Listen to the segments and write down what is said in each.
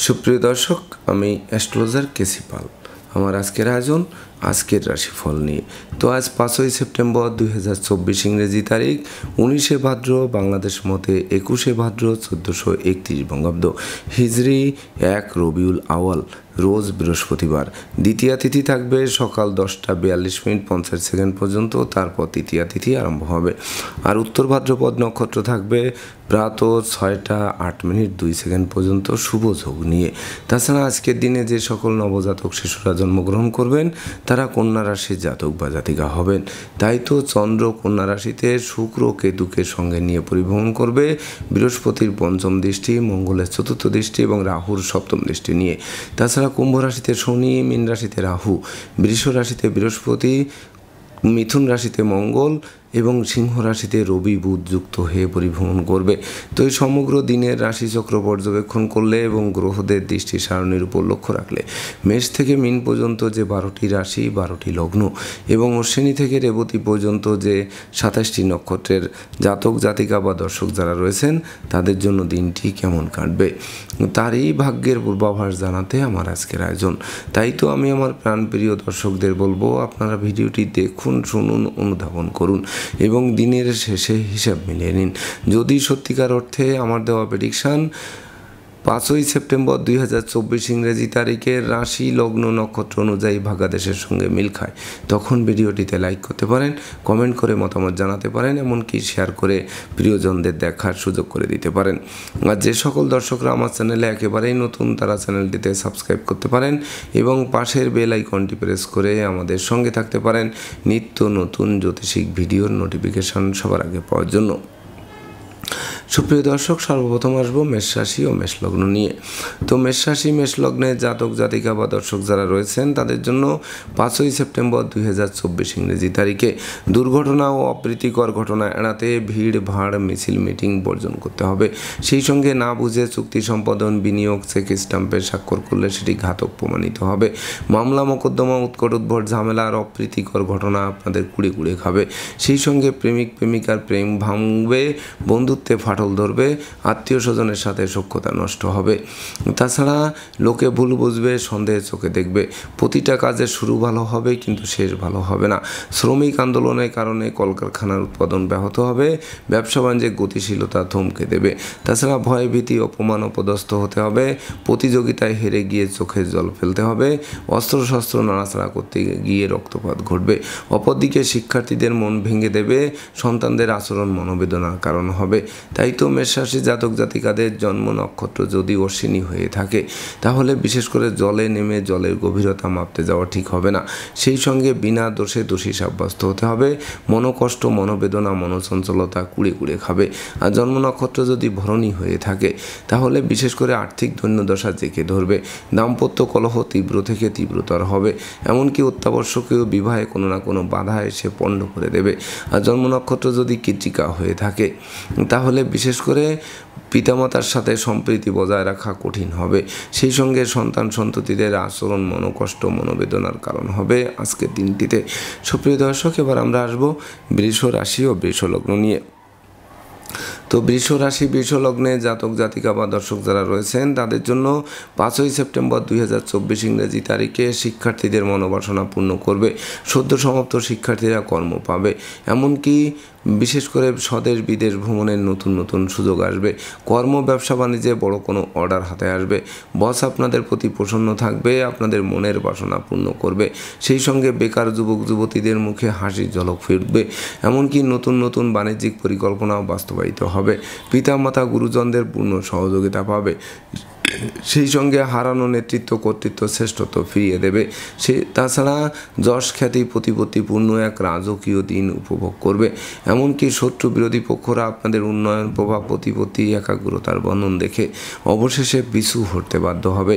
সুপ্রিয় দর্শক, আমি অ্যাস্ট্রোলজার কেসি পাল। আমার আজকের আয়োজন আজকের রাশিফল নিয়ে। তো আজ 5ই সেপ্টেম্বর 2024 ইংরেজি তারিখ, 19শে ভাদ্র বাংলাদেশ মতে 21শে ভাদ্র 1431 বঙ্গাব্দ, হিজরি 1 রবিউল আওয়াল, রোজ বৃহস্পতিবার। দ্বিতীয়া তিথি থাকবে সকাল 10:42 পর্যন্ত, তারপর তৃতীয়া তিথি আরম্ভ হবে। আর উত্তর ভাদ্রপদ নক্ষত্র থাকবে প্রাত 6:08 পর্যন্ত শুভ যোগ নিয়ে। তাছাড়া আজকের দিনে যে সকল নবজাতক শিশুরা জন্মগ্রহণ করবেন তারা কন্যা রাশির জাতক বা জাতিকা হবেন। তাই তো চন্দ্র কন্যা রাশিতে, শুক্র কেতুকে সঙ্গে নিয়ে পরিভ্রমণ করবে, বৃহস্পতির পঞ্চম দৃষ্টি, মঙ্গলের চতুর্থ দৃষ্টি এবং রাহুর সপ্তম দৃষ্টি নিয়ে। তাছাড়া কুম্ভ রাশিতে শনি, মীন রাশিতে রাহু, বৃষ রাশিতে বৃহস্পতি, মিথুন রাশিতে মঙ্গল এবং সিংহ রাশিতে রবি বুধ যুক্ত হয়ে পরিভ্রমণ করবে। তো এই সমগ্র দিনের রাশিচক্র পর্যবেক্ষণ করলে এবং গ্রহদের দৃষ্টি সারণীর উপর লক্ষ্য রাখলে মেষ থেকে মীন পর্যন্ত যে 12টি রাশি, 12টি লগ্ন এবং অশ্বিনী থেকে রেবতী পর্যন্ত যে 27টি নক্ষত্রের জাতক জাতিকা বা দর্শক যারা রয়েছেন তাদের জন্য দিনটি কেমন কাটবে তারই ভাগ্যের পূর্বাভাস জানাতে আমার আজকের আয়োজন। তাই তো আমি আমার প্রাণপ্রিয় দর্শকদের বলবো, আপনারা ভিডিওটি দেখুন, শুনুন, অনুধাবন করুন এবং দিনের শেষে হিসাব মিলিয়ে নিন। যদি সত্যিকার অর্থে আমার দেওয়া প্রেডিকশান 5ই সেপ্টেম্বর 2024 ইংরেজি তারিখের রাশি লগ্ন নক্ষত্র অনুযায়ী ভাগাদেশের সঙ্গে মিল খায়, তখন ভিডিওটিতে লাইক করতে পারেন, কমেন্ট করে মতামত জানাতে পারেন, এমনকি শেয়ার করে প্রিয়জনদের দেখার সুযোগ করে দিতে পারেন। আর যে সকল দর্শকরা আমার চ্যানেলে একেবারেই নতুন তারা চ্যানেলটিতে সাবস্ক্রাইব করতে পারেন এবং পাশের বেল আইকনটি প্রেস করে আমাদের সঙ্গে থাকতে পারেন নিত্য নতুন জ্যোতিষিক ভিডিওর নোটিফিকেশন সবার আগে পাওয়ার জন্য। সুপ্রিয় দর্শক, সর্বপ্রথম আসবো মেষ রাশি ও মেষ লগ্ন নিয়ে। তো মেষ রাশি মেষ লগ্নের জাতক জাতিকা বা দর্শক যারা রয়েছেন তাদের জন্য 5ই সেপ্টেম্বর 2024 ইংরেজি তারিখে দুর্ঘটনা ও অপ্রীতিকর ঘটনা এড়াতে ভিড় ভাড় মিছিল মিটিং বর্জন করতে হবে। সেই সঙ্গে না বুঝে চুক্তি সম্পাদন, বিনিয়োগ, চেক স্টাম্পে স্বাক্ষর করলে সেটি ঘাতক প্রমাণিত হবে। মামলা মোকদ্দমা, উৎকট উদ্ভট ঝামেলা আর অপ্রীতিকর ঘটনা আপনাদের কুড়ে কুড়ে খাবে। সেই সঙ্গে প্রেমিক প্রেমিকার প্রেম ভাঙবে, বন্ধুত্বে ফাটল ধরবে, আত্মীয় স্বজনের সাথে সখ্যতা নষ্ট হবে। তাছাড়া লোকে ভুল বুঝবে, সন্দেহের চোখে দেখবে। প্রতিটা কাজের শুরু ভালো হবে কিন্তু শেষ ভালো হবে না। শ্রমিক আন্দোলনের কারণে কলকারখানার উৎপাদন ব্যাহত হবে, ব্যবসা বাণিজ্যে গতিশীলতা থমকে দেবে। তাছাড়া ভয় ভীতি অপমান অপদস্থ হতে হবে, প্রতিযোগিতায় হেরে গিয়ে চোখের জল ফেলতে হবে, অস্ত্রশস্ত্র নাড়াচাড়া করতে গিয়ে রক্তপাত ঘটবে। অপরদিকে শিক্ষার্থীদের মন ভেঙে দেবে, সন্তানদের আচরণ মনোবেদনার কারণ হবে। তাই তো মেষ রাশি জাতক জাতিকাদের জন্ম নক্ষত্র যদি অশ্বিনী হয়ে থাকে তাহলে বিশেষ করে জলে নেমে জলের গভীরতা মাপতে যাওয়া ঠিক হবে না। সেই সঙ্গে বিনা দোষে দোষী সাব্যস্ত হতে হবে। মনোকষ্ট, মনোবেদনা, মনোচঞ্চলতা কুড়ে কুড়ে খাবে। আর জন্ম নক্ষত্র যদি ভরণী হয়ে থাকে তাহলে বিশেষ করে আর্থিক দৈন্যদশা জেঁকে ধরবে। দাম্পত্য কলহ তীব্র থেকে তীব্রতর হবে, এমনকি অত্যাবশ্যকীয় বিবাহে কোনো না কোনো বাধা এসে পণ্ড করে দেবে। আর জন্ম নক্ষত্র যদি কৃত্তিকা হয়ে থাকে তাহলে বিশেষ করে পিতামাতার সাথে সম্প্রীতি বজায় রাখা কঠিন হবে। সেই সঙ্গে সন্তান সন্ততিদের আচরণ মনোকষ্ট মনোবেদনার কারণ হবে আজকের দিনটিতে। সুপ্রিয় দর্শক, এবার আমরা আসবো বৃষ রাশি ও বৃষ লগ্ন নিয়ে। তো বৃষ রাশি বৃষ লগ্নে জাতক জাতিকা বা দর্শক যারা রয়েছেন তাদের জন্য 5ই সেপ্টেম্বর 2024 ইংরেজি তারিখে শিক্ষার্থীদের মনোবাসনা পূর্ণ করবে। সদ্য সমাপ্ত শিক্ষার্থীরা কর্ম পাবে, এমনকি বিশেষ করে স্বদেশ বিদেশ ভ্রমণের নতুন নতুন সুযোগ আসবে। কর্ম ব্যবসা বাণিজ্যে বড় কোনো অর্ডার হাতে আসবে। বস আপনাদের প্রতি প্রসন্ন থাকবে, আপনাদের মনের বাসনা পূর্ণ করবে। সেই সঙ্গে বেকার যুবক যুবতীদের মুখে হাসির ঝলক ফিরবে, এমনকি নতুন নতুন বাণিজ্যিক পরিকল্পনাও বাস্তবায়িত হবে। পিতামাতা গুরুজনদের পূর্ণ সহযোগিতা পাবে। সেই সঙ্গে হারানো নেতৃত্ব কর্তৃত্ব শ্রেষ্ঠত্ব ফিরিয়ে দেবে। তাছাড়া যশ খ্যাতি প্রতিপত্তিপূর্ণ এক রাজকীয় দিন উপভোগ করবে, এমনকি শত্রু বিরোধী পক্ষরা আপনাদের উন্নয়ন প্রভাব প্রতিপত্তি একাগ্রতার বর্ণন দেখে অবশেষে পিছু হটতে বাধ্য হবে।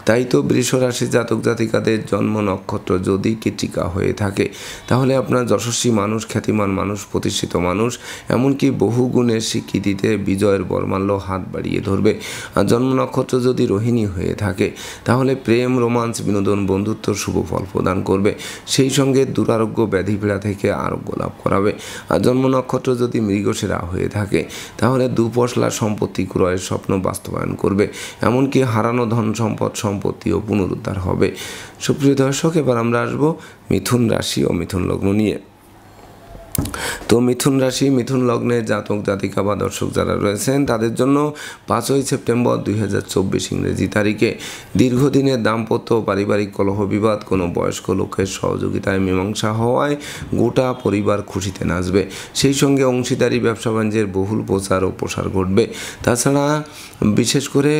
তাই তো বৃষ রাশি জাতক জাতিকাদের জন্ম নক্ষত্র যদি কৃত্তিকা হয়ে থাকে তাহলে আপনার যশস্বী মানুষ, খ্যাতিমান মানুষ, প্রতিষ্ঠিত মানুষ, এমনকি বহু গুণের স্বীকৃতিতে বিজয়ের বরমাল্য হাত বাড়িয়ে ধরবে। আর জন্ম নক্ষত্র যদি রোহিণী হয়ে থাকে তাহলে প্রেম, রোমান্স, বিনোদন, বন্ধুত্ব শুভ ফল প্রদান করবে। সেই সঙ্গে দুরারোগ্য ব্যাধি পীড়া থেকে আরোগ্য লাভ করাবে। আর জন্ম নক্ষত্র যদি মৃগশিরা হয়ে থাকে তাহলে দুপশলা সম্পত্তি ক্রয়ের স্বপ্ন বাস্তবায়ন করবে। এমনকি হারানো ধন সম্পদ, সম্পত্তিও পুনরুদ্ধার হবে। সুপ্রিয় দর্শক, এবার আমরা আসবো মিথুন রাশি ও মিথুন লগ্ন নিয়ে। তো মিথুন রাশি, মিথুন লগ্নে জাতক জাতিকা বা দর্শক যারা রয়েছেন তাদের জন্য 5ই সেপ্টেম্বর 2024 ইংরেজি তারিখে দীর্ঘদিনের দাম্পত্য পারিবারিক কলহ বিবাদ কোনো বয়স্ক লোকের সহযোগিতায় মীমাংসা হওয়ায় গোটা পরিবার খুশিতে নাচবে। সেই সঙ্গে অংশীদারি ব্যবসা বাণিজ্যের বহুল প্রচার ও প্রসার ঘটবে। তাছাড়া বিশেষ করে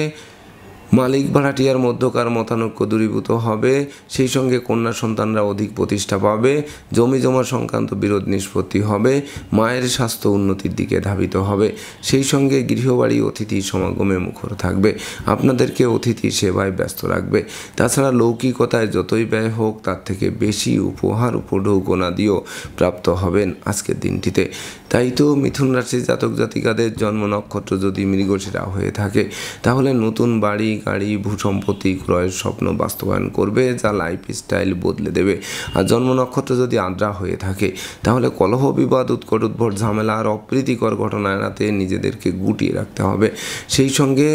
মালিক ভাড়াটিয়ার মধ্যকার মতানৈক্য দূরীভূত হবে। সেই সঙ্গে কন্যা সন্তানরা অধিক প্রতিষ্ঠা পাবে। জমি জমা সংক্রান্ত বিরোধ নিষ্পত্তি হবে। মায়ের স্বাস্থ্য উন্নতির দিকে ধাবিত হবে। সেই সঙ্গে গৃহবাড়ি অতিথি সমাগমে মুখর থাকবে। আপনাদেরকে অতিথি সেবায় ব্যস্ত রাখবে। তাছাড়া লৌকিকতায় যতই ব্যয় হোক তার থেকে বেশি উপহার, উপঢৌকনাদিও প্রাপ্ত হবেন আজকের দিনটিতে। তাই তো মিথুন রাশির জাতক জাতিকাদের জন্ম নক্ষত্র যদি মৃগশিরা হয়ে থাকে তাহলে নতুন বাড়ি, গাড়ি, ভূসম্পত্তি ক্রয়ের স্বপ্ন বাস্তবায়ন করবে, যা লাইফ স্টাইল বদলে দেবে। আর জন্ম নক্ষত্র যদি আদ্রা হয়ে থাকে তাহলে কলহ বিবাদ, উৎকট উদ্ভট ঝামেলা আর অপ্রীতিকর ঘটনা এড়াতে নিজেদেরকে গুটিয়ে রাখতে হবে। সেই সঙ্গে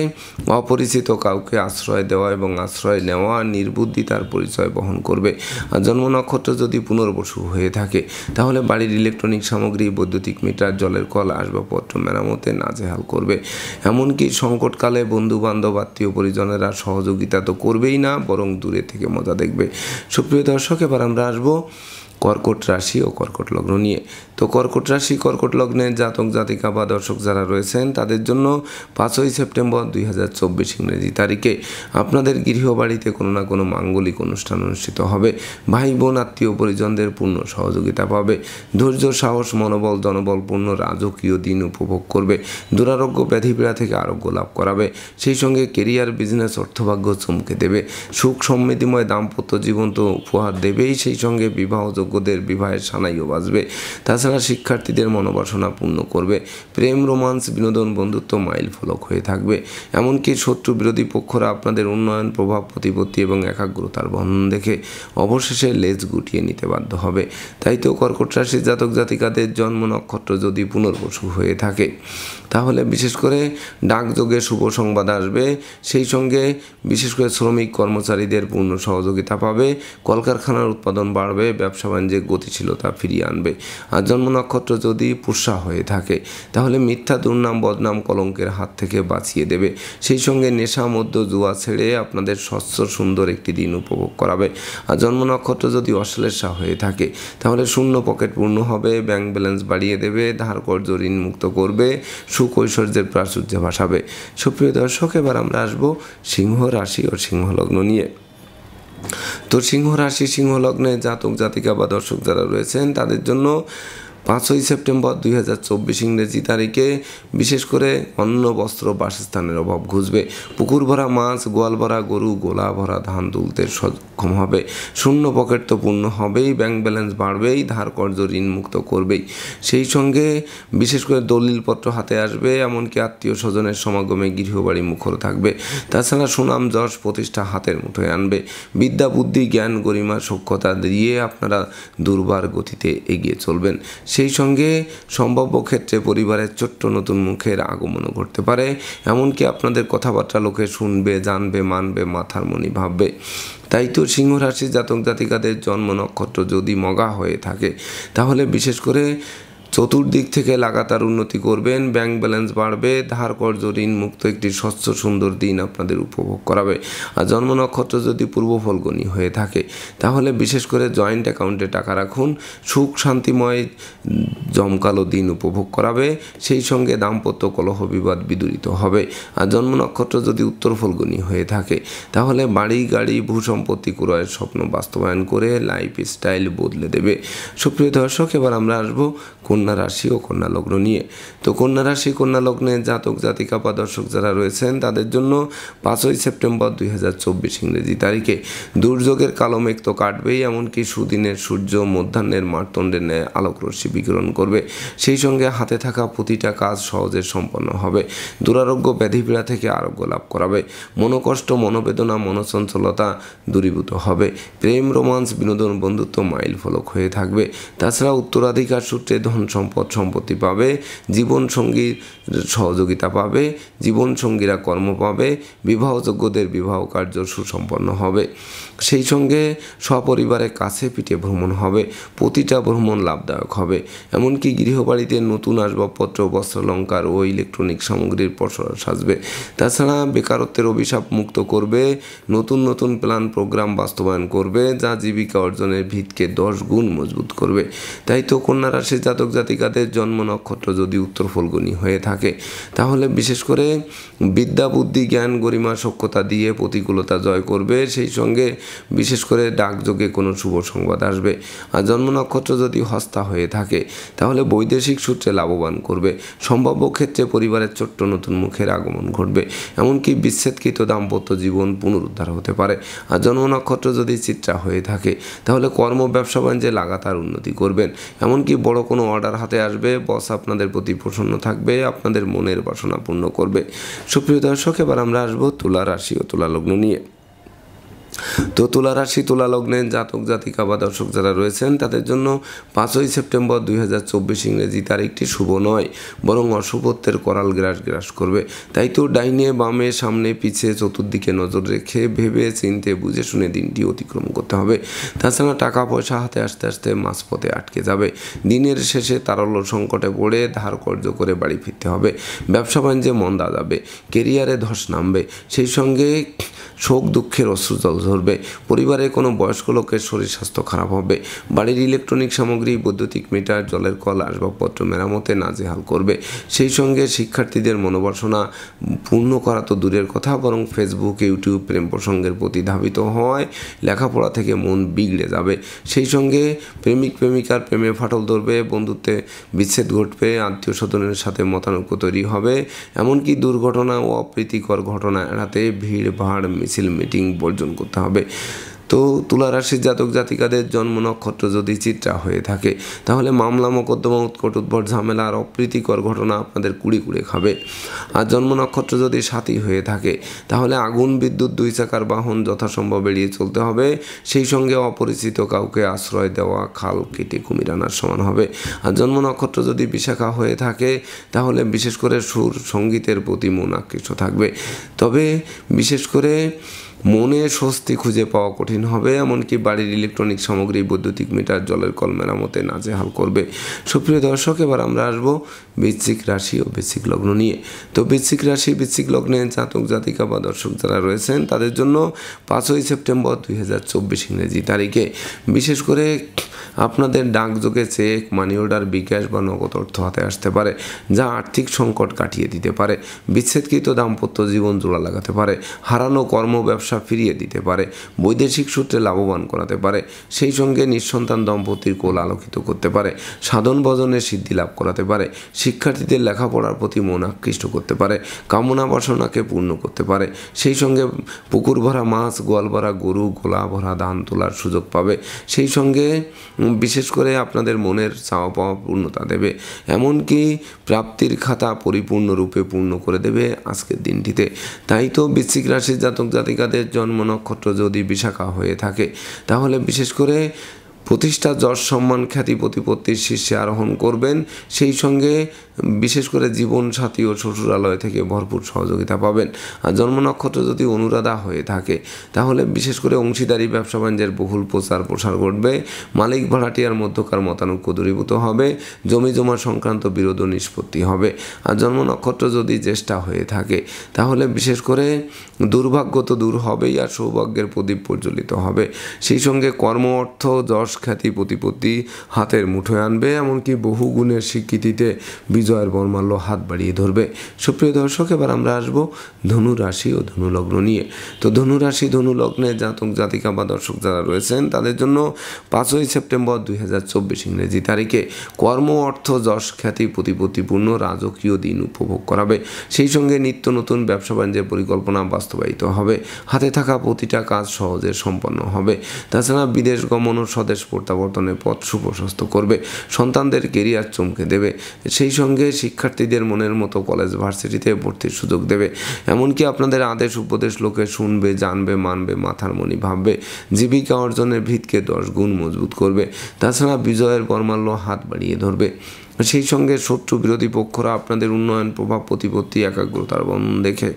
অপরিচিত কাউকে আশ্রয় দেওয়া এবং আশ্রয় নেওয়া নির্বুদ্ধিতার পরিচয় বহন করবে। আর জন্ম নক্ষত্র যদি পুনর্বসু হয়ে থাকে তাহলে বাড়ির ইলেকট্রনিক সামগ্রী, বৈদ্যুতিক মিটার, জলের কল, আসবাবপত্র মেরামতে নাজেহাল করবে। এমনকি সংকটকালে বন্ধু বান্ধব, আত্মীয় পরিজনেরা সহযোগিতা তো করবেই না, বরং দূরে থেকে মজা দেখবে। সুপ্রিয় দর্শক, এবার আমরা আসবো কর্কট রাশি ও কর্কট লগ্ন নিয়ে। তো কর্কট রাশি, কর্কট লগ্নের জাতক জাতিকা বা দর্শক যারা রয়েছেন তাদের জন্য 5ই সেপ্টেম্বর 2024 ইংরেজি তারিখে আপনাদের গৃহবাড়িতে কোনো না কোনো মাঙ্গলিক অনুষ্ঠান অনুষ্ঠিত হবে। ভাই বোন, আত্মীয় পরিজনদের পূর্ণ সহযোগিতা পাবে। ধৈর্য, সাহস, মনোবল, জনবলপূর্ণ রাজকীয় দিন উপভোগ করবে। দুরারোগ্য ব্যাধি পীড়া থেকে আরোগ্য লাভ করাবে। সেই সঙ্গে কেরিয়ার, বিজনেস, অর্থভাগ্য চমকে দেবে। সুখ সমৃদ্ধিময় দাম্পত্য জীবন তো উপহার দেবেই, সেই সঙ্গে বিবাহযোগ্যদের বিবাহের সানাইও বাজবে। তাছাড়া শিক্ষার্থীদের মনোবাসনা পূর্ণ করবে। প্রেম, রোমান্স, বিনোদন, বন্ধুত্ব মাইল ফলক হয়ে থাকবে। এমনকি শত্রু বিরোধী পক্ষরা আপনাদের উন্নয়ন, প্রভাব, প্রতিপত্তি এবং একাগ্রতার বন্ধন দেখে অবশেষে লেজ গুটিয়ে নিতে বাধ্য হবে। তাই তো কর্কট রাশির জাতক জাতিকাদের জন্ম নক্ষত্র যদি পুনর্বসু হয়ে থাকে তাহলে বিশেষ করে ডাকযোগে শুভ সংবাদ আসবে। সেই সঙ্গে বিশেষ করে শ্রমিক কর্মচারীদের পূর্ণ সহযোগিতা পাবে। কলকারখানার উৎপাদন বাড়বে। ব্যবসা বাণিজ্যে গতিশীলতা ফিরিয়ে আনবে। আর জন্ম নক্ষত্র যদি পুষ্যা হয়ে থাকে তাহলে মিথ্যা, দুর্নাম, বদনাম, কলঙ্কের হাত থেকে বাঁচিয়ে দেবে। সেই সঙ্গে নেশা, মদ্য, জুয়া ছেড়ে আপনাদের স্বচ্ছ সুন্দর একটি দিন উপভোগ করাবে। আর জন্ম নক্ষত্র যদি অশ্লেষা হয়ে থাকে তাহলে শূন্য পকেট পূর্ণ হবে। ব্যাংক ব্যালেন্স বাড়িয়ে দেবে। ধার কর্জ ঋণ মুক্ত করবে। সুখ ঐশ্বর্যের প্রাচুর্য ভাসাবে। সুপ্রিয় দর্শক, এবার আমরা আসবো সিংহ রাশি ও সিংহ লগ্ন নিয়ে। তো সিংহ রাশি, সিংহ লগ্নে জাতক জাতিকা বা দর্শক যারা রয়েছেন তাদের জন্য 5ই সেপ্টেম্বর 2024 ইংরেজি তারিখে বিশেষ করে অন্ন, বস্ত্র, বাসস্থানের অভাব ঘুচবে। পুকুর ভরা মাছ, গোয়াল ভরা গরু, গোলা ভরা ধান তুলতে সক্ষম হবে। শূন্য পকেট তো পূর্ণ হবেই। ব্যাংক ব্যালেন্স বাড়বেই। ধার কর্জ ঋণ মুক্ত করবেই। সেই সঙ্গে বিশেষ করে দলিলপত্র হাতে আসবে। এমনকি আত্মীয় স্বজনের সমাগমে গৃহবাড়ি মুখর থাকবে। তাছাড়া সুনাম, যশ, প্রতিষ্ঠা হাতের মুঠোয় আনবে। বিদ্যা, বুদ্ধি, জ্ঞান, গরিমা, সক্ষতা দিয়ে আপনারা দুর্বার গতিতে এগিয়ে চলবেন। সেই সঙ্গে সম্ভাব্য ক্ষেত্রে পরিবারের ছোট্ট নতুন মুখের আগমনও ঘটতে পারে। এমনকি আপনাদের কথাবার্তা লোকে শুনবে, জানবে, মানবে, মাথার মনি ভাববে। তাই তো সিংহ রাশির জাতক জাতিকাদের জন্ম নক্ষত্র যদি মগা হয়ে থাকে তাহলে বিশেষ করে চতুর্দিক থেকে লাগাতার উন্নতি করবেন। ব্যাংক ব্যালেন্স বাড়বে। ধার কর্জ ঋণ মুক্ত একটি স্বচ্ছ সুন্দর দিন আপনাদের উপভোগ করাবে। আর জন্ম নক্ষত্র যদি পূর্ব ফলগুনি হয়ে থাকে তাহলে বিশেষ করে জয়েন্ট অ্যাকাউন্টে টাকা রাখুন। সুখ শান্তিময় জমকালো দিন উপভোগ করাবে। সেই সঙ্গে দাম্পত্য কলহ বিবাদ বিদূরিত হবে। আর জন্ম নক্ষত্র যদি উত্তর ফলগুনি হয়ে থাকে তাহলে বাড়ি, গাড়ি, ভূসম্পত্তি ক্রয়ের স্বপ্ন বাস্তবায়ন করে লাইফ স্টাইল বদলে দেবে। সুপ্রিয় দর্শক, এবার আমরা আসবো কন্যা কন্যা রাশি ও কন্যা লগ্ন নিয়ে। তো কন্যা রাশি কন্যা লগ্নে জাতক জাতিকা বা দর্শক যারা রয়েছেন তাদের জন্য 5ই সেপ্টেম্বর 2024 ইংরেজি তারিখে দুর্যোগের কালো মেঘ তো কাটবেই, এমনকি সুদিনের সূর্য মধ্যাহ্নের মারতণ্ডের ন্যায় আলোক রশ্মি বিকিরণ করবে। সেই সঙ্গে হাতে থাকা প্রতিটা কাজ সহজে সম্পন্ন হবে। দুরারোগ্য ব্যাধিপীড়া থেকে আরোগ্য লাভ করাবে। মনোকষ্ট মনোবেদনা মনোচঞ্চলতা দূরীভূত হবে। প্রেম রোমান্স বিনোদন বন্ধুত্ব মাইল ফলক হয়ে থাকবে। তাছাড়া উত্তরাধিকার সূত্রে ধন সম্পদ সম্পত্তি পাবে। জীবনসঙ্গীর সহযোগিতা পাবে। জীবনসঙ্গীরা কর্ম পাবে। বিবাহযোগ্যদের বিবাহ কার্য সুসম্পন্ন হবে। সেই সঙ্গে সপরিবারের কাছে পিঠে ভ্রমণ হবে। প্রতিটা ভ্রমণ লাভদায়ক হবে। এমনকি গৃহবাড়িতে নতুন আসবাবপত্র বস্ত্রালঙ্কার ও ইলেকট্রনিক সামগ্রীর পসরা সাজবে। তাছাড়া বেকারত্বের অভিশাপ মুক্ত করবে। নতুন নতুন প্ল্যান প্রোগ্রাম বাস্তবায়ন করবে, যা জীবিকা অর্জনের ভিতকে 10 গুণ মজবুত করবে। তাই তো কন্যা রাশির জাতক জাতিকাদের জন্ম নক্ষত্র যদি উত্তর ফল্গুনী হয়ে থাকে, তাহলে বিশেষ করে বিদ্যা বুদ্ধি জ্ঞান গরিমা সক্ষতা দিয়ে প্রতিকূলতা জয় করবে। সেই সঙ্গে বিশেষ করে ডাকযোগে কোনো শুভ সংবাদ আসবে। আর জন্ম নক্ষত্র যদি হস্তা হয়ে থাকে, তাহলে বৈদেশিক সূত্রে লাভবান করবে। সম্ভাব্য ক্ষেত্রে পরিবারের ছোট্ট নতুন মুখের আগমন ঘটবে। এমনকি বিচ্ছেদকৃত দাম্পত্য জীবন পুনরুদ্ধার হতে পারে। আর জন্ম নক্ষত্র যদি চিত্রা হয়ে থাকে, তাহলে কর্ম ব্যবসা বাণিজ্যে লাগাতার উন্নতি করবেন। এমনকি বড় কোনো অর্ডার হাতে আসবে। বস আপনাদের প্রতি প্রসন্ন থাকবে, আপনাদের মনের বাসনা পূর্ণ করবে। সুপ্রিয় দর্শক, এবার আমরা আসবো তুলা রাশি ও তুলা লগ্ন নিয়ে। তো তুলা রাশি তুলা লগ্নের জাতক জাতিকা বা দর্শক যারা রয়েছেন তাদের জন্য 5ই সেপ্টেম্বর 2024 ইংরেজি তারিখটি শুভ নয়, বরং অশুভত্বের করাল গ্রাস করবে। তাই তো ডাইনে বামে সামনে পিছে চতুর্দিকে নজর রেখে ভেবে চিনতে বুঝে শুনে দিনটি অতিক্রম করতে হবে। তাছাড়া টাকা পয়সা হাতে আসতে আসতে মাঝপথে আটকে যাবে। দিনের শেষে তারল্য সংকটে পড়ে ধার কর্জ করে বাড়ি ফিরতে হবে। ব্যবসা বাণিজ্যে মন্দা যাবে। কেরিয়ারে ধস নামবে। সেই সঙ্গে শোক দুঃখের অশ্রুজল ঝরবে। পরিবারের কোনো বয়স্ক লোকের শরীর স্বাস্থ্য খারাপ হবে। বাড়ির ইলেকট্রনিক সামগ্রী বৈদ্যুতিক মিটার জলের কল আসবাবপত্র মেরামতে নাজেহাল করবে। সেই সঙ্গে শিক্ষার্থীদের মনোবাসনা পূর্ণ করা তো দূরের কথা, বরং ফেসবুক ইউটিউব প্রেম প্রসঙ্গের প্রতি ধাবিত হওয়ায় লেখাপড়া থেকে মন বিগড়ে যাবে। সেই সঙ্গে প্রেমিক প্রেমিকার প্রেমে ফাটল ধরবে। বন্ধুত্বে বিচ্ছেদ ঘটবে। আত্মীয় স্বজনের সাথে মতানৈক্য তৈরি হবে। এমনকি দুর্ঘটনা ও অপ্রীতিকর ঘটনা এড়াতে ভিড় ভাড় মিছিল মিটিং বর্জন করতে হবে। তো তুলা রাশির জাতক জাতিকাদের জন্ম নক্ষত্র যদি চিত্রা হয়ে থাকে, তাহলে মামলা মোকদ্দমা উৎকট উদ্ভট ঝামেলা আর অপ্রীতিকর ঘটনা আপনাদের কুড়ে কুড়ে খাবে। আর জন্ম নক্ষত্র যদি সাথী হয়ে থাকে, তাহলে আগুন বিদ্যুৎ 2 চাকার বাহন যথাসম্ভব এড়িয়ে চলতে হবে। সেই সঙ্গে অপরিচিত কাউকে আশ্রয় দেওয়া খাল কেটে কুমির আনার সমান হবে। আর জন্ম নক্ষত্র যদি বিশাখা হয়ে থাকে, তাহলে বিশেষ করে সুর সঙ্গীতের প্রতি মন আকৃষ্ট থাকবে। তবে বিশেষ করে মনে স্বস্তি খুঁজে পাওয়া কঠিন হবে। এমনকি বাড়ির ইলেকট্রনিক সামগ্রী বৈদ্যুতিক মিটার জলের কল মেরামতে নাজেহাল করবে। সুপ্রিয় দর্শক, এবার আমরা আসবো বৃশ্চিক রাশি ও বৃশ্চিক লগ্ন নিয়ে। তো বৃশ্চিক রাশি বৃশ্চিক লগ্নে জাতক জাতিকা বা দর্শক যারা রয়েছেন তাদের জন্য 5ই সেপ্টেম্বর 2024 ইংরেজি তারিখে বিশেষ করে আপনাদের ডাকযোগে চেক মানি অর্ডার বিকাশ বা নগদ অর্থ হাতে আসতে পারে, যা আর্থিক সংকট কাটিয়ে দিতে পারে। বিচ্ছেদকৃত দাম্পত্য জীবন জোড়া লাগাতে পারে। হারানো কর্ম ব্যবসা ফিরিয়ে দিতে পারে। বৈদেশিক সূত্রে লাভবান করাতে পারে। সেই সঙ্গে নিঃসন্তান দম্পতির কোল আলোকিত করতে পারে। সাধন ভজনের সিদ্ধি লাভ করাতে পারে। শিক্ষার্থীদের লেখাপড়ার প্রতি মন আকৃষ্ট করতে পারে। কামনা বাসনাকে পূর্ণ করতে পারে। সেই সঙ্গে পুকুর ভরা মাছ গোয়াল ভরা গরু গোলা ভরা ধান তোলার সুযোগ পাবে। সেই সঙ্গে বিশেষ করে আপনাদের মনের চাওয়া পাওয়া পূর্ণতা দেবে। এমনকি প্রাপ্তির খাতা পরিপূর্ণরূপে পূর্ণ করে দেবে আজকের দিনটিতে। তাই তো বৃশ্চিক রাশির জাতক জাতিকাদের জন্ম নক্ষত্র যদি বিশাখা হয়ে থাকে, তাহলে বিশেষ করে প্রতিষ্ঠা যশ সম্মান খ্যাতি প্রতিপত্তির শীর্ষে আরোহণ করবেন। সেই সঙ্গে বিশেষ করে জীবনসাথী ও শ্বশুরালয় থেকে ভরপুর সহযোগিতা পাবেন। আর জন্ম নক্ষত্র যদি অনুরাধা হয়ে থাকে, তাহলে বিশেষ করে অংশীদারি ব্যবসা বাণিজ্যের বহুল প্রচার প্রসার ঘটবে। মালিক ভাড়াটিয়ার মধ্যকার মতানৈক্য দূরীভূত হবে। জমি জমা সংক্রান্ত বিরোধ নিষ্পত্তি হবে। আর জন্ম নক্ষত্র যদি জ্যেষ্ঠা হয়ে থাকে, তাহলে বিশেষ করে দুর্ভাগ্য তো দূর হবেই, আর সৌভাগ্যের প্রদীপ প্রজ্বলিত হবে। সেই সঙ্গে কর্ম অর্থ যশ খ্যাতি প্রতিপত্তি হাতের মুঠোয় আনবে, এমনকি বহু গুণের স্বীকৃতিতে বিজয়ের বর্মাল্য হাত বাড়িয়ে ধরবে। সুপ্রিয় দর্শক, এবার আমরা আসবো ধনু রাশি ও ধনু লগ্ন নিয়ে। তো ধনু রাশি ধনু লগ্নে জাতক জাতিকা বা দর্শক যারা রয়েছেন তাদের জন্য 5ই সেপ্টেম্বর 2024 ইংরেজি তারিখে কর্ম, অর্থ, যশ, খ্যাতি প্রতিপত্তিপূর্ণ রাজকীয় দিন উপভোগ করাবে। সেই সঙ্গে নিত্য নতুন ব্যবসা বাণিজ্যের পরিকল্পনা বাস্তবায়িত হবে। হাতে থাকা প্রতিটা কাজ সহজে সম্পন্ন হবে। তাছাড়া বিদেশ গমন ও স্বদেশ প্রত্যাবর্তনের পথ সুপ্রশস্ত করবে। সন্তানদের কেরিয়ার চমকে দেবে। সেই সঙ্গে শিক্ষার্থীদের মনের মতো কলেজ ভার্সিটিতে ভর্তির সুযোগ দেবে। এমনকি আপনাদের আদেশ উপদেশ লোকে শুনবে, জানবে, মানবে, মাথার মনি ভাববে। জীবিকা অর্জনের ভিতকে 10 গুণ মজবুত করবে। তাছাড়া বিজয়ের বর্মাল্য হাত বাড়িয়ে ধরবে। সেই সঙ্গে শত্রু বিরোধী পক্ষরা আপনাদের উন্নয়ন, প্রভাব, প্রতিপত্তি, একাগ্রতার বন্ধন দেখে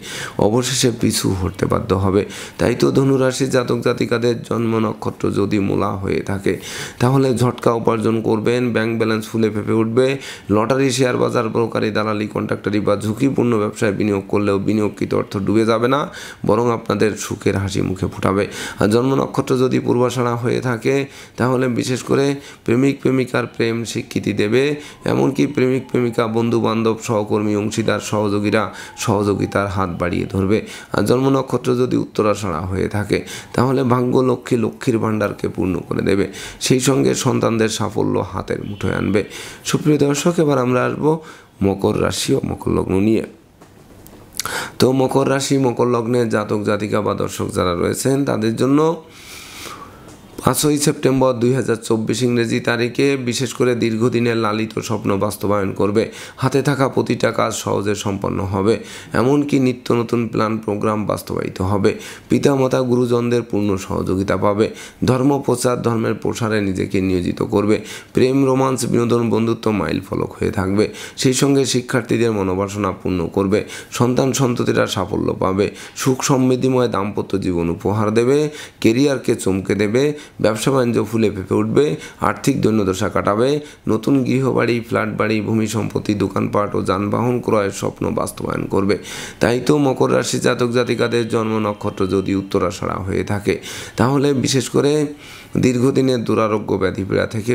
অবশেষে পিছু হটতে বাধ্য হবে। তাই তো ধনুরাশির জাতক জাতিকাদের জন্ম নক্ষত্র যদি মূলা হয়ে থাকে তাহলে ঝটকা উপার্জন করবেন, ব্যাংক ব্যালেন্স ফুলে ফেঁপে উঠবে। লটারি, শেয়ার বাজার, ব্রোকারি, দালালি, কন্ট্রাক্টারি বা ঝুঁকিপূর্ণ ব্যবসায় বিনিয়োগ করলেও বিনিয়োগকৃত অর্থ ডুবে যাবে না, বরং আপনাদের সুখের হাসি মুখে ফোটাবে। আর জন্ম নক্ষত্র যদি পূর্বাষাঢ়া হয়ে থাকে তাহলে বিশেষ করে প্রেমিক প্রেমিকার প্রেম স্বীকৃতি দেবে। এমনকি প্রেমিক প্রেমিকা, বন্ধু বান্ধব, সহকর্মী, অংশীদার, সহযোগীরা সহযোগিতার হাত বাড়িয়ে ধরবে। আর জন্ম নক্ষত্র যদি উত্তরাষাঢ়া হয়ে থাকে তাহলে ভাগ্য লক্ষ্মী লক্ষ্মীর ভাণ্ডারকে পূর্ণ করে দেবে। সেই সঙ্গে সন্তানদের সাফল্য হাতের মুঠোয় আনবে। সুপ্রিয় দর্শক, এবার আমরা আসবো মকর রাশি ও মকর লগ্ন নিয়ে। তো মকর রাশি মকর লগ্নের জাতক জাতিকা বা দর্শক যারা রয়েছেন তাদের জন্য 5ই সেপ্টেম্বর 2024 ইংরেজি তারিখে বিশেষ করে দীর্ঘদিনের লালিত স্বপ্ন বাস্তবায়ন করবে। হাতে থাকা প্রতিটা কাজ সহজে সম্পন্ন হবে। এমনকি নিত্য নতুন প্ল্যান প্রোগ্রাম বাস্তবায়িত হবে। পিতামাতা গুরুজনদের পূর্ণ সহযোগিতা পাবে। ধর্ম প্রচার, ধর্মের প্রসারে নিজেকে নিয়োজিত করবে। প্রেম, রোমান্স, বিনোদন, বন্ধুত্ব মাইল ফলক হয়ে থাকবে। সেই সঙ্গে শিক্ষার্থীদের মনোবাসনা পূর্ণ করবে। সন্তান সন্ততিরা সাফল্য পাবে। সুখ সমৃদ্ধিময় দাম্পত্য জীবন উপহার দেবে। কেরিয়ারকে চমকে দেবে। ব্যবসা বাণিজ্য ফুলে ফেঁপে উঠবে। আর্থিক দৈন্যদশা কাটাবে। নতুন গৃহবাড়ি, ফ্ল্যাট বাড়ি, ভূমি সম্পত্তি, দোকানপাট ও যানবাহন ক্রয়ের স্বপ্ন বাস্তবায়ন করবে। তাই তো মকর রাশি জাতক জাতিকাদের জন্ম নক্ষত্র যদি উত্তরাষাঢ়া হয়ে থাকে তাহলে বিশেষ করে দীর্ঘদিনের দুরারোগ্য ব্যাধিপীড়া থেকে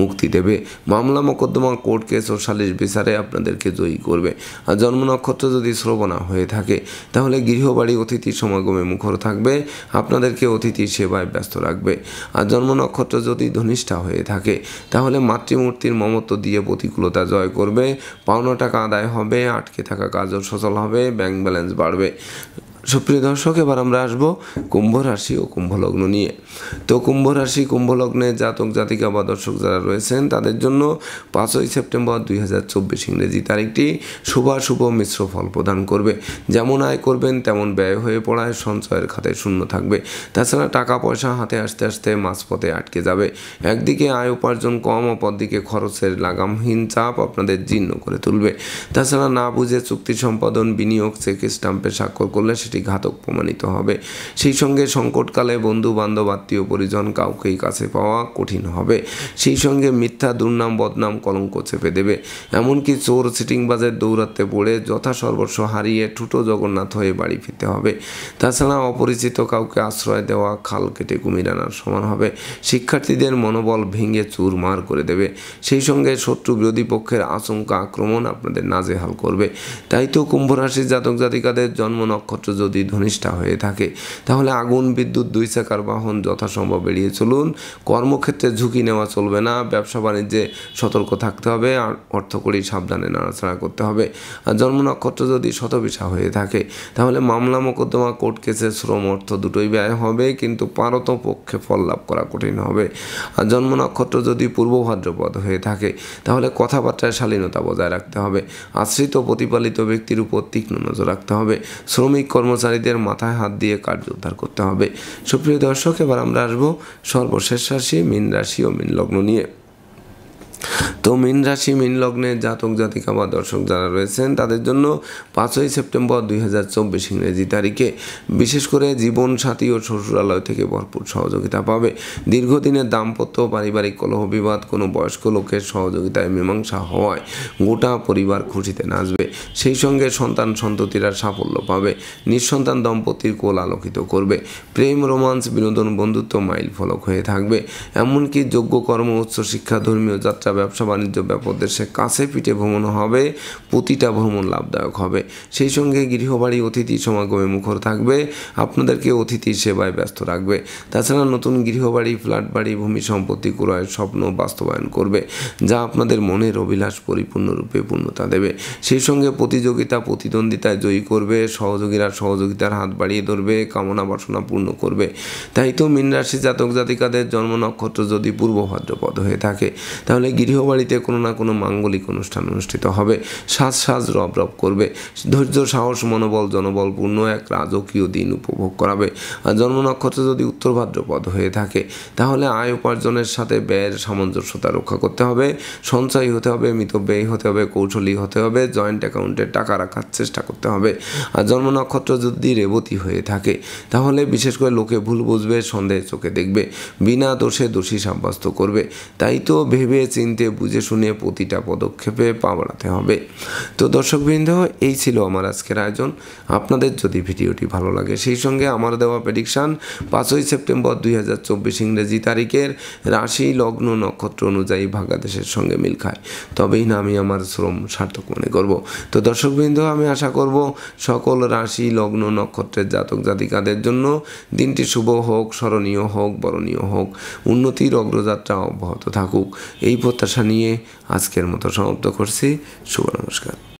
মুক্তি দেবে। মামলা মোকদ্দমা, কোর্ট কেস ও সালিশ বিচারে আপনাদেরকে জয়ী করবে। আর জন্ম নক্ষত্র যদি শ্রবণা হয়ে থাকে তাহলে গৃহবাড়ি অতিথি সমাগমে মুখর থাকবে। আপনাদেরকে অতিথি সেবায় ব্যস্ত রাখবে। আর জন্ম নক্ষত্র যদি ধনিষ্ঠা হয়ে থাকে তাহলে মাতৃমূর্তির মমত্ব দিয়ে প্রতিকূলতা জয় করবে। পাওনা টাকা আদায় হবে। আটকে থাকা কাজও সচল হবে। ব্যাংক ব্যালেন্স বাড়বে। সুপ্রিয় দর্শক, এবার আমরা আসবো কুম্ভ রাশি ও কুম্ভ লগ্ন নিয়ে। তো কুম্ভ রাশি কুম্ভ লগ্নে জাতক জাতিকা বা দর্শক যারা রয়েছেন তাদের জন্য 5ই সেপ্টেম্বর 2024 ইংরেজি তারিখটি শুভাশুভ মিশ্র ফল প্রদান করবে। যেমন আয় করবেন তেমন ব্যয় হয়ে পড়ায় সঞ্চয়ের খাতে শূন্য থাকবে। তাছাড়া টাকা পয়সা হাতে আসতে আসতে মাঝপথে আটকে যাবে। একদিকে আয় উপার্জন কম, অপরদিকে খরচের লাগামহীন চাপ আপনাদের জীর্ণ করে তুলবে। তাছাড়া না বুঝে চুক্তি সম্পাদন, বিনিয়োগ, চেক স্টাম্পে স্বাক্ষর করলে সেটি ঘাতক প্রমাণিত হবে। সেই সঙ্গে সংকটকালে বন্ধু বান্ধব, আত্মীয় পরিজন কাউকেই কাছে পাওয়া কঠিন হবে। সেই সঙ্গে মিথ্যা, দুর্নাম, বদনাম, কলঙ্ক চেপে দেবে। এমনকি চোর সিটিংবাজের দৌরাত্মে পড়ে যথাসর্বস্ব হারিয়ে ঠুটো জগন্নাথ হয়ে বাড়ি ফিরতে হবে। তাছাড়া অপরিচিত কাউকে আশ্রয় দেওয়া খাল কেটে কুমির আনার সমান হবে। শিক্ষার্থীদের মনোবল ভেঙে চুরমার করে দেবে। সেই সঙ্গে শত্রু বিরোধী পক্ষের আশঙ্কা, আক্রমণ আপনাদের নাজেহাল করবে। তাই তো কুম্ভ রাশির জাতক জাতিকাদের জন্ম নক্ষত্র যদি ধনিষ্ঠা হয়ে থাকে তাহলে আগুন, বিদ্যুৎ, 2 চাকার বাহন যথাসম্ভব এড়িয়ে চলুন। কর্মক্ষেত্রে ঝুঁকি নেওয়া চলবে না। ব্যবসা বাণিজ্যে সতর্ক থাকতে হবে। আর অর্থকরী সাবধানে নাড়াচাড়া করতে হবে। আর জন্ম নক্ষত্র যদি শতবিশা হয়ে থাকে তাহলে মামলা মোকদ্দমা, কোর্ট কেসে শ্রম অর্থ দুটোই ব্যয় হবে, কিন্তু পারত পক্ষে ফল লাভ করা কঠিন হবে। আর জন্ম নক্ষত্র যদি পূর্ব ভাদ্রপদ হয়ে থাকে তাহলে কথাবার্তায় শালীনতা বজায় রাখতে হবে। আশ্রিত প্রতিপালিত ব্যক্তির উপর তীক্ষ্ণ নজর রাখতে হবে। শ্রমিক কর্মচারীদের মাথায় হাত দিয়ে কার্য উদ্ধার করতে হবে। সুপ্রিয় দর্শক, এবার আমরা আসবো সর্বশেষ রাশি মীন রাশি ও মীন লগ্ন নিয়ে। তো মীন রাশি মীন লগ্নের জাতক জাতিকা বা দর্শক যারা রয়েছেন তাদের জন্য 5ই সেপ্টেম্বর 2024 ইংরেজি তারিখে বিশেষ করে জীবন সাথী ও শ্বশুরালয় থেকে ভরপুর সহযোগিতা পাবে। দীর্ঘদিনের দাম্পত্য পারিবারিক কলহ বিবাদ কোনো বয়স্ক লোকের সহযোগিতায় মীমাংসা হওয়ায় গোটা পরিবার খুশিতে নাচবে। সেই সঙ্গে সন্তান সন্ততিরা সাফল্য পাবে। নিঃসন্তান দম্পতির কোল আলোকিত করবে। প্রেম রোমান্স বিনোদন বন্ধুত্ব মাইল ফলক হয়ে থাকবে। এমনকি যোগ্য কর্ম উচ্চশিক্ষা ধর্মীয় যাত্রা ব্যবসা বাণিজ্য ব্যাপদেশে কাছে পিঠে ভ্রমণ হবে। প্রতিটা ভ্রমণ লাভদায়ক হবে। সেই সঙ্গে গৃহবাড়ি অতিথি সমাগমে মুখর থাকবে। আপনাদেরকে অতিথি সেবায় ব্যস্ত রাখবে। তাছাড়া নতুন গৃহবাড়ি ফ্ল্যাট বাড়ি ভূমি সম্পত্তি ক্রয়ের স্বপ্ন বাস্তবায়ন করবে, যা আপনাদের মনের অভিলাষ পরিপূর্ণরূপে পূর্ণতা দেবে। সেই সঙ্গে প্রতিযোগিতা প্রতিদ্বন্দ্বিতায় জয়ী করবে। সহযোগীরা সহযোগিতার হাত বাড়িয়ে ধরবে, কামনা বাসনা পূর্ণ করবে। তাই তো মীন রাশি জাতক জাতিকাদের জন্ম নক্ষত্র যদি পূর্ব ভাদ্রপদ হয়ে থাকে তাহলে গৃহবাড়িতে কোনো না কোনো মাঙ্গলিক অনুষ্ঠান অনুষ্ঠিত হবে। সাজ রব করবে। ধৈর্য সাহস মনোবল জনবলপূর্ণ এক রাজকীয় দিন উপভোগ করাবে। আর জন্ম নক্ষত্র যদি উত্তর ভাদ্রপদ হয়ে থাকে তাহলে আয় উপার্জনের সাথে ব্যয়ের সামঞ্জস্যতা রক্ষা করতে হবে। সঞ্চয় হতে হবে, মিতব্যয়ী হতে হবে, কৌশলী হতে হবে, জয়েন্ট অ্যাকাউন্টে টাকা রাখার চেষ্টা করতে হবে। আর জন্ম নক্ষত্র যদি রেবতী হয়ে থাকে তাহলে বিশেষ করে লোকে ভুল বুঝবে, সন্দেহের চোখে দেখবে, বিনা দোষে দোষী সাব্যস্ত করবে। তাই তো ভেবে চিনতে বুঝে শুনে প্রতিটা পদক্ষেপে পা বাড়াতে হবে। তো দর্শকবৃন্দ, এই ছিল আমার আজকের আয়োজন। আপনাদের যদি ভিডিওটি ভালো লাগে সেই সঙ্গে আমার দেওয়া প্রেডিকশান 5ই সেপ্টেম্বর 2024 ইংরেজি তারিখের রাশি লগ্ন নক্ষত্র অনুযায়ী ভাগ্যাদেশের সঙ্গে মিল খায়, তবেই না আমি আমার শ্রম সার্থক মনে করব। তো দর্শকবৃন্দ, আমি আশা করব সকল রাশি লগ্ন নক্ষত্রের জাতক জাতিকাদের জন্য দিনটি শুভ হোক, স্মরণীয় হোক, বরণীয় হোক, উন্নতির অগ্রযাত্রা অব্যাহত থাকুক, এই প্রত্যাশা নিয়ে আজকের মতো সমাপ্ত করছি। শুভ নমস্কার।